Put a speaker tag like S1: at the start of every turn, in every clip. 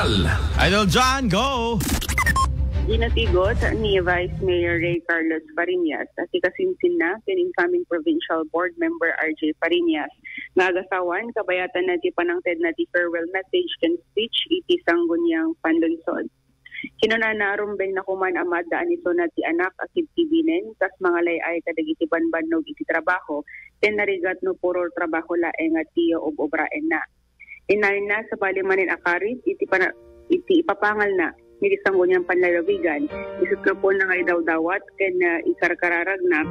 S1: Personal.
S2: Idol John, go!
S3: Ginatigot ni Vice Mayor Ray Carlos Fariñas at ikasinsin na incoming Provincial Board Member RJ Fariñas nga agasawan kabayatan na ti panangted na ti farewell message and speech iti sanggunyang panlunsod. Kinunana rumbeng na kuman amad daan ito na ti anak akib tibinen kas mga layay kadagiti banbannog iti trabaho ten narigat no puro trabaho laeng at tiyo obraen na. Inayon na sa balimanin akarit iti ipapangal na hindi sanggunyang panlalawigan. Isip na po na ngay daw-dawat ken ikarkararag na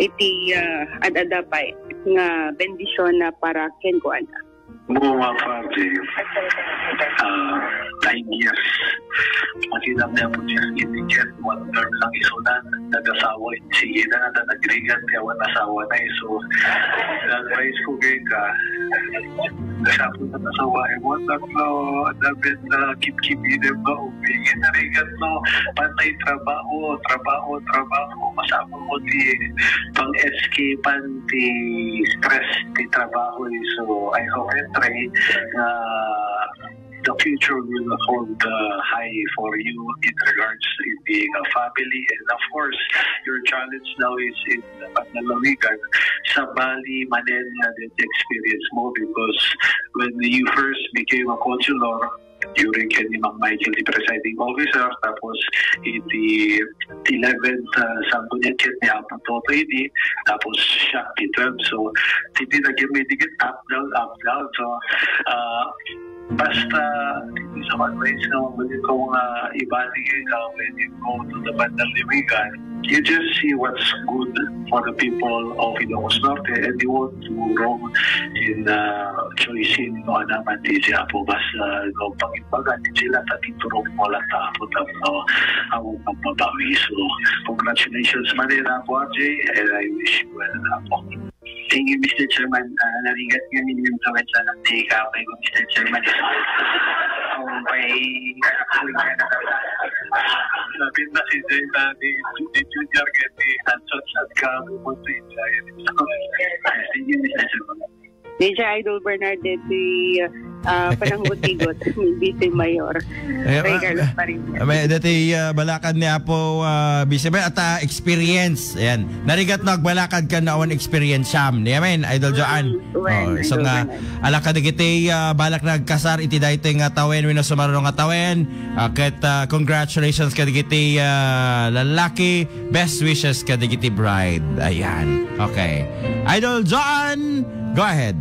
S3: iti adadapay nga bendisyon na para ken ko ana.
S4: Mga party, 9 years. Makinam niya po siya itigyan, 1 term lang isunan, nag-asawa, sige na nag-agregat, kaya asawa na iso. Nag-advise ko kayo ka, nasapo na nasawa, ewan lang no, dapat keep-keep-in ba, umingin na rigat no, pantay trabaho, masama mo di pang-escape, di stress, di trabaho. So, I hope and pray the future will hold high for you in regards to being a family. And of course, your challenge now is in Panlalawigan. Sa Bali, Manila, that experience mo because when you first became a consular, during ni Mang Michael, the presiding officer, tapos the 11th Sanggunian Chet ni Apang Toto ini, tapos siya, the 12th. So, hindi nag-medicate up, down. So, basta hindi sa advice na mabulit kong ibalik ka when you go to the Panlalawigan, you just see what's good for the people of Ilocos Norte and you won't do wrong in choosing no naman di siya po basta no pangimbagan sila tatinturong mo lang tapos ang pagbabawi. So congratulations Manila po RJ and I wish you well na po. Thank you, Mr. Chairman. Narigat nga ninyo sa website ng ikaw kay Mr. Chairman. May kalingan na sabi na si Jay Tani, si Junior Getty, Hanson Sadka, Pupunto Injay. Thank you, Mr. Chairman.
S3: DJ Idol Bernardet, si pananggut-igot, Vice Mayor Ray Carlos Fariñas.
S2: Dati balakad ni Apo Vice Mayor at experience. Ayan. Narigat na agbalakad ka na awan experience siyam. Amen, Idol Joan. So nga, alakad digiti balak nagkasar iti dayto nga tawen wino sumarong nga tawen. Ket congratulations ka digiti lalaki. Best wishes ka digiti bride. Ayan. Okay. Idol Joan, go ahead.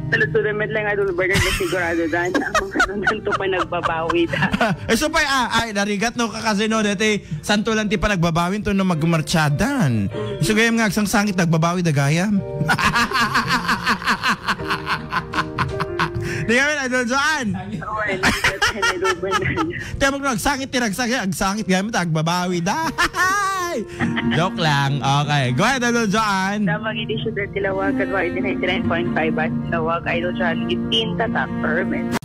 S3: Salutunamet lang Idol Bernard na sigurado daan na ang mga nandun pa nagbabawi da.
S2: So pa narigat no kakasino dati santo lang ti pa nagbabawin to no magmartsadan. So gayam nga agsang sangit nagbabawi da gayam. Di kami Idol Joan. Tiyan mo nagsangit agsangit gayam nagbabawi da. Joke lang. Okay. Go ahead, Idol Joan.
S3: Damang edisyon na tilawag at 99.5 at tilawag Idol Joan 15 tatak permit.